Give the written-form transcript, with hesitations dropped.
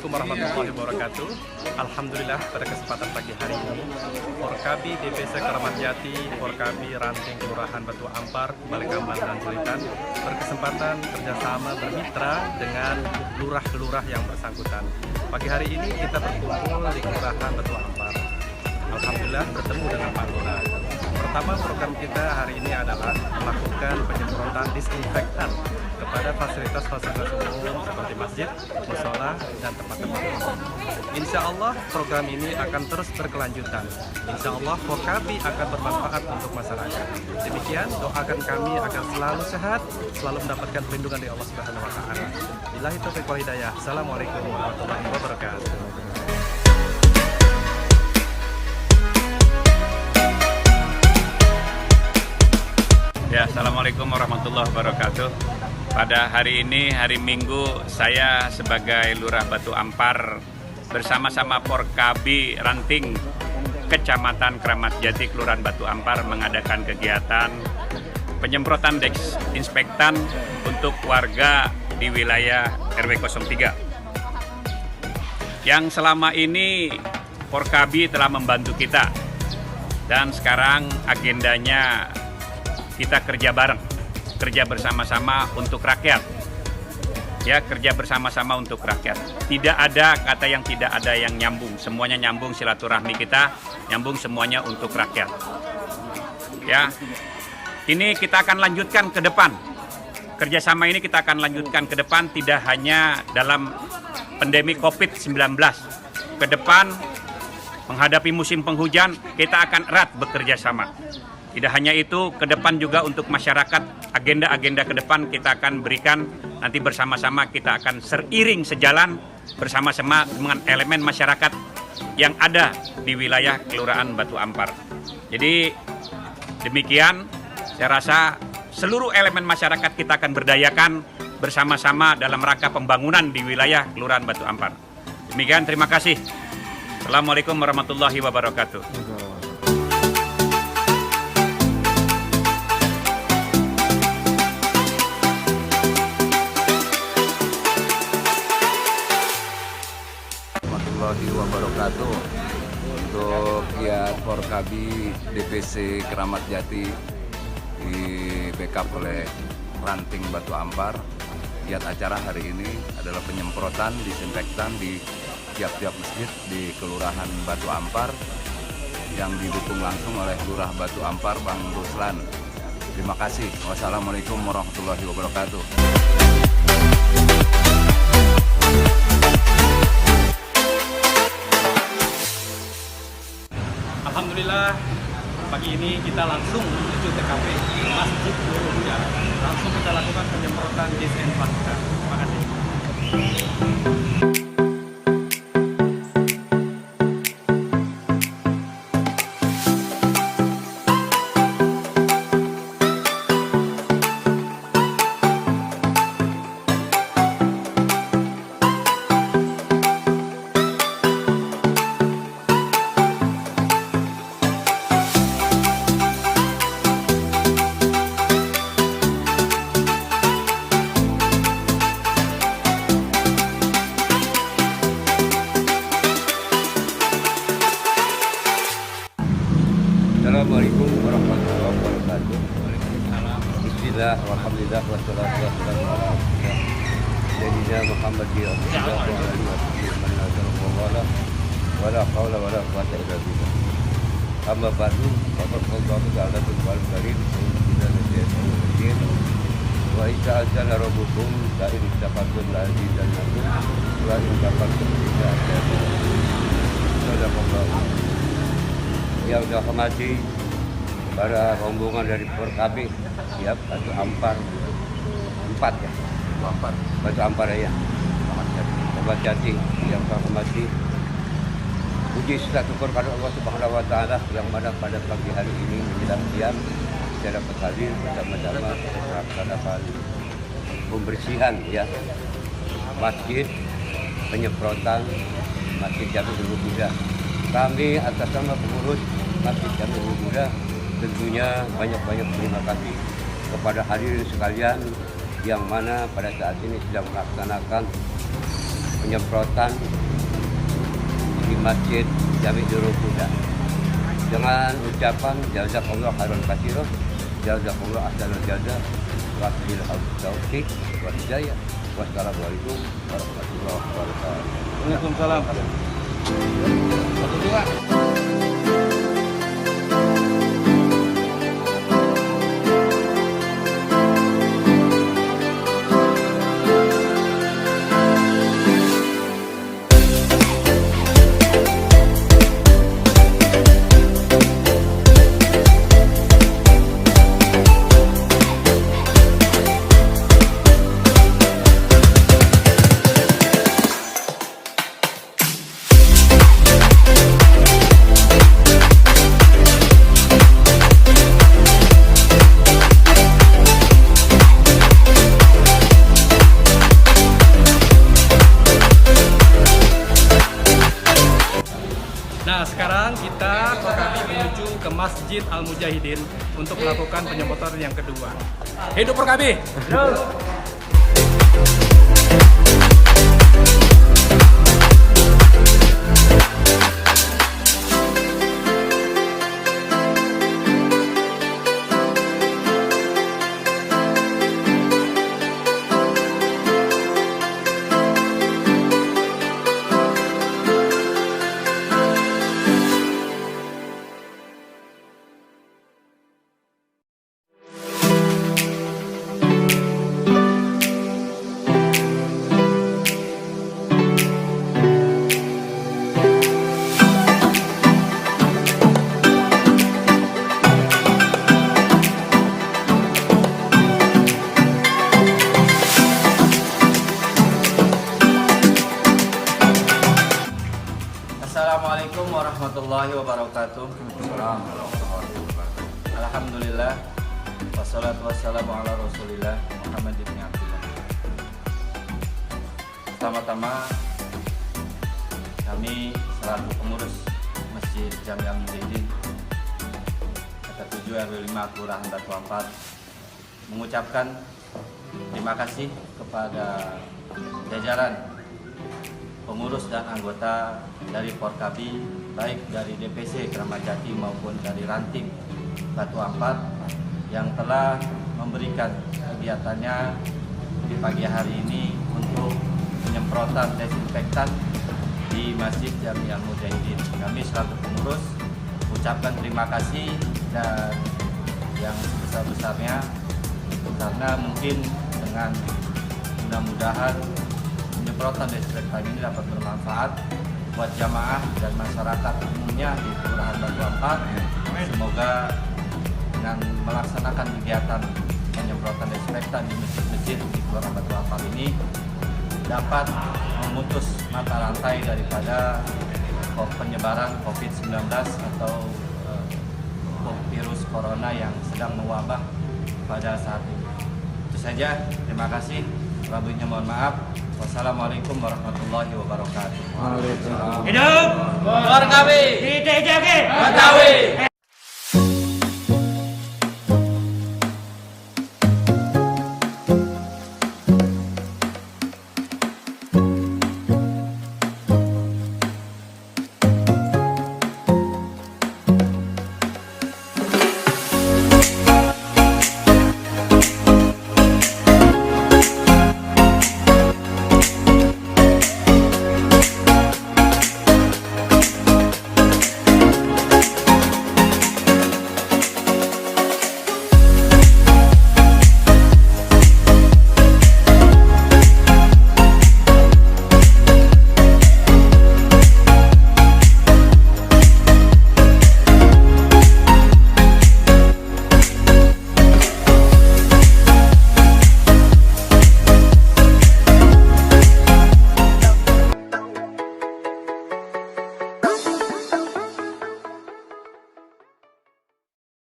Assalamualaikum warahmatullahi wabarakatuh. Alhamdulillah pada kesempatan pagi hari ini Forkabi DPC Keramat Jati, Forkabi Ranting Kelurahan Batu Ampar, Balikambang dan Culitan berkesempatan kerjasama bermitra dengan lurah-lurah yang bersangkutan. Pagi hari ini kita berkumpul di Kelurahan Batu Ampar. Alhamdulillah bertemu dengan Pak Lurah. Pertama, program kita hari ini adalah melakukan penyemprotan disinfektan kepada fasilitas-fasilitas umum seperti masjid, mushola, dan tempat-tempat umum. Insya Allah program ini akan terus berkelanjutan. Insya Allah Forkabi akan bermanfaat untuk masyarakat. Demikian doakan kami agar selalu sehat, selalu mendapatkan perlindungan dari Allah Subhanahu Wa Taala. Billahi taufiq wal hidayah. Assalamualaikum warahmatullahi wabarakatuh. Ya, Assalamualaikum warahmatullahi wabarakatuh. Pada hari ini, hari Minggu, saya sebagai Lurah Batu Ampar bersama-sama Forkabi Ranting Kecamatan Keramat Jati, Kelurahan Batu Ampar mengadakan kegiatan penyemprotan desinfektan untuk warga di wilayah RW 03. Yang selama ini Forkabi telah membantu kita dan sekarang agendanya kita kerja bareng, kerja bersama-sama untuk rakyat. Ya, kerja bersama-sama untuk rakyat. Tidak ada kata yang tidak ada yang nyambung. Semuanya nyambung, silaturahmi kita nyambung, semuanya untuk rakyat. Ya, ini kita akan lanjutkan ke depan. Kerjasama ini kita akan lanjutkan ke depan, tidak hanya dalam pandemi COVID-19. Ke depan, menghadapi musim penghujan, kita akan erat bekerja sama. Tidak hanya itu, ke depan juga untuk masyarakat, agenda-agenda ke depan kita akan berikan, nanti bersama-sama kita akan seiring sejalan bersama-sama dengan elemen masyarakat yang ada di wilayah Kelurahan Batu Ampar. Jadi demikian, saya rasa seluruh elemen masyarakat kita akan berdayakan bersama-sama dalam rangka pembangunan di wilayah Kelurahan Batu Ampar. Demikian, terima kasih. Assalamualaikum warahmatullahi wabarakatuh. Wabarakatuh. Untuk giat Forkabi DPC Keramat Jati di backup oleh Ranting Batu Ampar. Giat acara hari ini adalah penyemprotan disinfektan di tiap-tiap masjid di Kelurahan Batu Ampar yang didukung langsung oleh Lurah Batu Ampar Bang Ruslan. Terima kasih. Wassalamualaikum warahmatullahi wabarakatuh. Alhamdulillah pagi ini kita langsung menuju TKP Masjid Nurul Huda. Langsung kita lakukan penyemprotan disinfektan. Terima kasih. Assalamualaikum warahmatullahi wabarakatuh. Bismillah, walhamdulillah, wassalatu wassalamu ala rasulillah Sayyidina Muhammad wala hawla wala quwwata illa billah. Amma ba'du, faqad qala ta'ala fil Qur'anil Karim, wa ta'ala rabbukum la in taqaddum la azidannakum wa in taqaddum la azidannakum. Yang sudah hormati para rombongan dari Forkabi, ya, Batu Ampar 4 ya, Batu Ampar ya, Keramat Jati, yang saya hormati. Puji syukur kepada Allah Subhanahu Wa Taala yang mana pada pagi hari ini menjelang siang saya dapat hadir bersama-sama melaksanakan pembersihan ya masjid, penyemprotan Masjid Jami Nurul Huda. Kami atas nama pengurus Masjid Jami Nurul Huda tentunya banyak-banyak terima kasih kepada hadirin sekalian yang mana pada saat ini sedang melaksanakan penyemprotan di Masjid Jami Nurul Huda dengan ucapan jazakallahu khairan katsiran, jazakallahu ahsanal jaza, wabillahi taufiq wal hidayah. Wassalamualaikum warahmatullahi wabarakatuh. Waalaikumsalam. Nah, sekarang kita kembali menuju ke Masjid Al Mujahidin untuk melakukan penyemprotan yang kedua. Hidup Porkabi! Assalamualaikum warahmatullahi wabarakatuh. Alhamdulillah, wassalatu wassalamu ala rasulillah Muhammad ibn Abdullah. Pertama-tama kami selaku pengurus Masjid Jami Al Mujahidin RT 7 RW 5 Kelurahan Batu Ampar mengucapkan terima kasih kepada jajaran pengurus dan anggota dari Porkabi, baik dari DPC Keramat Jati maupun dari Ranting Batu Ampar yang telah memberikan kegiatannya di pagi hari ini untuk penyemprotan desinfektan di Masjid Jami Al Mujahidin. Kami selaku pengurus ucapkan terima kasih dan yang sebesar-besarnya karena mungkin dengan mudah-mudahan penyemprotan desinfektan ini dapat bermanfaat buat jamaah dan masyarakat umumnya di Kelurahan Batu Ampar. Semoga dengan melaksanakan kegiatan penyemprotan desinfektan di masjid-masjid di Kelurahan Batu Ampar ini dapat memutus mata rantai daripada penyebaran COVID-19 atau virus corona yang sedang mewabah pada saat ini. Itu saja, terima kasih. Lebihnya mohon maaf. Wassalamualaikum warahmatullahi wabarakatuh. Hidup Porkabi, kita jaga Betawi.